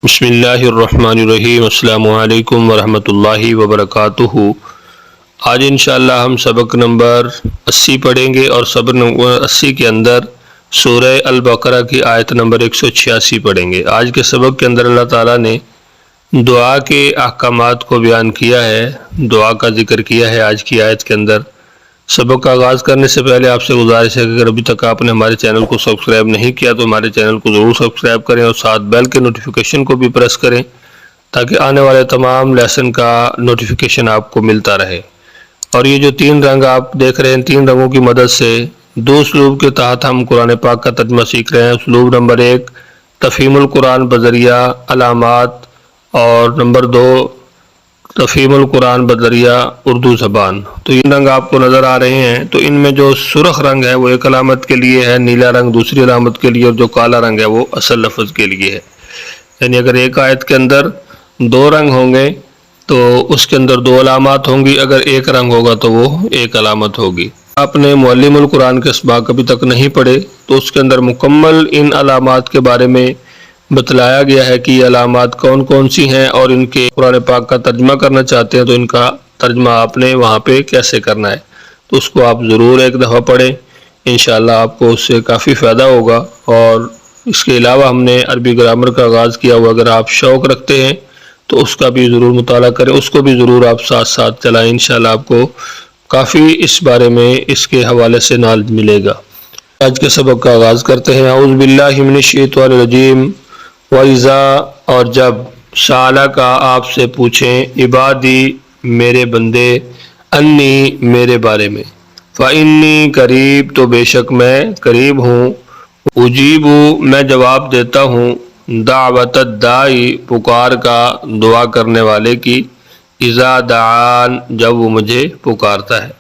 بسم اللہ الرحمن الرحیم۔ السلام علیکم ورحمۃ اللہ وبرکاتہ۔ آج انشاءاللہ ہم سبق نمبر 80 پڑھیں گے اور سبق نمبر 80 کے اندر سورہ البقرہ کی آیت نمبر 186 پڑھیں گے۔ آج کے سبق کے اندر اللہ تعالیٰ نے دعا کے احکامات کو بیان کیا ہے، دعا کا ذکر کیا ہے آج کی آیت کے اندر۔ سبق کا آغاز کرنے سے پہلے آپ سے گزارش ہے کہ اگر ابھی تک آپ نے ہمارے چینل کو سبسکرائب نہیں کیا تو ہمارے چینل کو ضرور سبسکرائب کریں اور ساتھ بیل کے نوٹیفیکیشن کو بھی پریس کریں تاکہ آنے والے تمام لیسن کا نوٹیفیکیشن آپ کو ملتا رہے۔ اور یہ جو 3 رنگ آپ دیکھ رہے ہیں، 3 رنگوں کی مدد سے 2 اسلوب کے تحت ہم قرآن پاک کا ترجمہ سیکھ رہے ہیں۔ اسلوب نمبر 1 تفہیم القرآن بذریعہ علامات، اور نمبر 2 تفہیم القرآن بذریعہ اردو زبان۔ تو یہ رنگ آپ کو نظر آ رہے ہیں، تو ان میں جو سرخ رنگ ہے وہ ایک علامت کے لیے ہے، نیلا رنگ دوسری علامت کے لیے، اور جو کالا رنگ ہے وہ اصل لفظ کے لیے ہے۔ یعنی اگر ایک آیت کے اندر 2 رنگ ہوں گے تو اس کے اندر 2 علامات ہوں گی، اگر ایک رنگ ہوگا تو وہ ایک علامت ہوگی۔ آپ نے معلم القرآن کے اسباق ابھی تک نہیں پڑھے تو اس کے اندر مکمل ان علامات کے بارے میں بتلایا گیا ہے کہ یہ علامات کون کون سی ہیں، اور ان کے قرآن پاک کا ترجمہ کرنا چاہتے ہیں تو ان کا ترجمہ آپ نے وہاں پہ کیسے کرنا ہے، تو اس کو آپ ضرور ایک دفعہ پڑھیں، انشاءاللہ آپ کو اس سے کافی فائدہ ہوگا۔ اور اس کے علاوہ ہم نے عربی گرامر کا آغاز کیا ہوا، اگر آپ شوق رکھتے ہیں تو اس کا بھی ضرور مطالعہ کریں، اس کو بھی ضرور آپ ساتھ ساتھ چلائیں، انشاءاللہ آپ کو کافی اس بارے میں اس کے حوالے سے نالج ملے گا۔ آج کے سبق کا آغاز کرتے ہیں۔ اعوذ باللہ من الشیطان الرجیم۔ وَإِذَا، اور جب، سالہ کا آپ سے پوچھیں، عبادی میرے بندے، انی میرے بارے میں، فَإِنِّي قریب تو بے شک میں قریب ہوں، اجیب میں جواب دیتا ہوں، دعوت الداعی پکار کا دعا کرنے والے کی، اذا دعان جب وہ مجھے پکارتا ہے،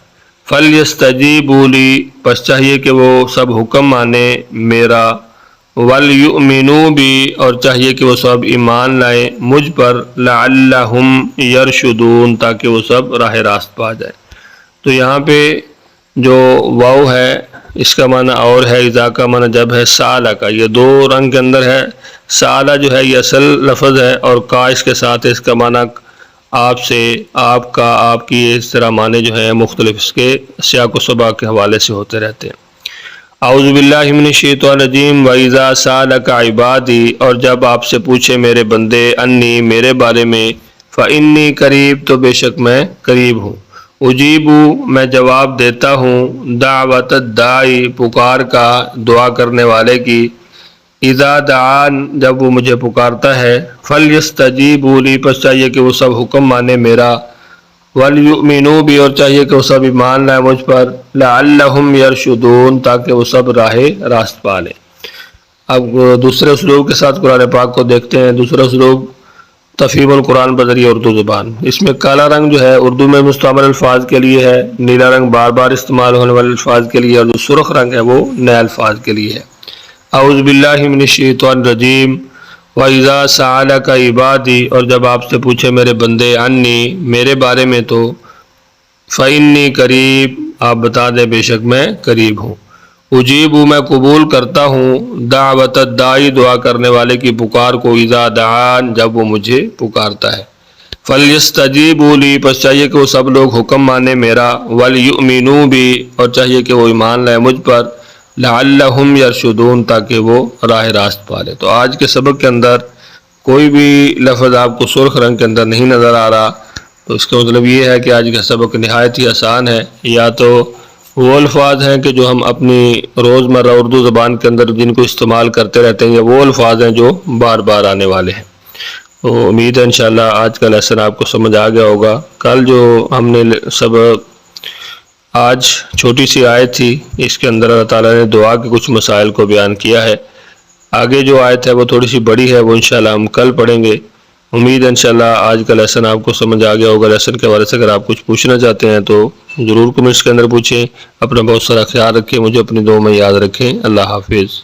فَلْيَسْتَجِيبُوا لِي پس چاہیے کہ وہ سب حکم مانے میرا، وَلْيُؤْمِنُوا بِي اور چاہیے کہ وہ سب ایمان لائیں مجھ پر، لَعَلَّهُمْ يَرْشُدُونَ تاکہ وہ سب راہ راست پا جائیں۔ تو یہاں پہ جو واو ہے اس کا معنی اور ہے، اذا کا معنی جب ہے، سالہ کا یہ 2 رنگ کے اندر ہے۔ سالہ جو ہے یہ اصل لفظ ہے، اور کا اس کے ساتھ اس کا معنی آپ سے، آپ کا، آپ کی، اس طرح معنی جو ہے مختلف اس کے سیاق و سباق کے حوالے سے ہوتے رہتے ہیں۔ اعوذ باللہ من الشیطان الرجیم۔ وَإِذَا سَأَلَكَ عِبَادِي اور جب آپ سے پوچھے میرے بندے، انی میرے بارے میں، فَإِنِّي قریب تو بے شک میں قریب ہوں، اجیب میں جواب دیتا ہوں، دعوت الداعی پکار کا دعا کرنے والے کی، اذا دعان جب وہ مجھے پکارتا ہے، فَلْيَسْتَجِيبُوا لِي پس چاہیے کہ وہ سب حکم مانے میرا، وَلْيُؤْمِنُوا بِي اور چاہیے کہ وہ سب ایمان لائیں مجھ پر، لَعَلَّهُمْ يَرْشُدُونَ تاکہ وہ سب راہ راست پا لیں۔ اب دوسرے اسلوب کے ساتھ قرآن پاک کو دیکھتے ہیں۔ دوسرا اسلوب تفہیم القرآن بذریعہ اردو زبان۔ اس میں کالا رنگ جو ہے اردو میں مستعمل الفاظ کے لیے ہے، نیلا رنگ بار بار استعمال ہونے والے الفاظ کے لیے، اور جو سرخ رنگ ہے وہ نئے الفاظ کے لیے ہے۔ اعوذ باللہ من الشیطان الرجیم۔ وَإِذَا سَأَلَكَ عِبَادِي اور جب آپ سے پوچھے میرے بندے، انی میرے بارے میں، تو فَإِنِّي قریب آپ بتا دیں بے شک میں قریب ہوں، اجیب میں قبول کرتا ہوں، دعوت الداعی دعا کرنے والے کی پکار کو، اذا دعان جب وہ مجھے پکارتا ہے، فَلْيَسْتَجِيبُوا لِي پس چاہیے کہ وہ سب لوگ حکم مانے میرا، وَلْيُؤْمِنُوا بِي اور چاہیے کہ وہ ایمان لائے مجھ پر، لَعَلَّهُمْ يَرْشُدُونَ تاکہ وہ راہ راست پا لے۔ تو آج کے سبق کے اندر کوئی بھی لفظ آپ کو سرخ رنگ کے اندر نہیں نظر آ رہا، تو اس کا مطلب یہ ہے کہ آج کا سبق نہایت ہی آسان ہے۔ یا تو وہ الفاظ ہیں کہ جو ہم اپنی روزمرہ اردو زبان کے اندر جن کو استعمال کرتے رہتے ہیں، یا وہ الفاظ ہیں جو بار بار آنے والے ہیں۔ تو امید ہے انشاءاللہ آج کا لیسن آپ کو سمجھ آ گیا ہوگا۔ کل جو ہم نے سبق، آج چھوٹی سی آیت تھی، اس کے اندر اللہ تعالیٰ نے دعا کے کچھ مسائل کو بیان کیا ہے۔ آگے جو آیت ہے وہ تھوڑی سی بڑی ہے، وہ انشاءاللہ ہم کل پڑھیں گے۔ امید ہے انشاءاللہ آج کا لیسن آپ کو سمجھ آ گیا ہوگا۔ لیسن کے حوالے سے اگر آپ کچھ پوچھنا چاہتے ہیں تو ضرور کمنٹس کے اندر پوچھیں۔ اپنا بہت سارا خیال رکھیں، مجھے اپنی دعاؤں میں یاد رکھیں۔ اللہ حافظ۔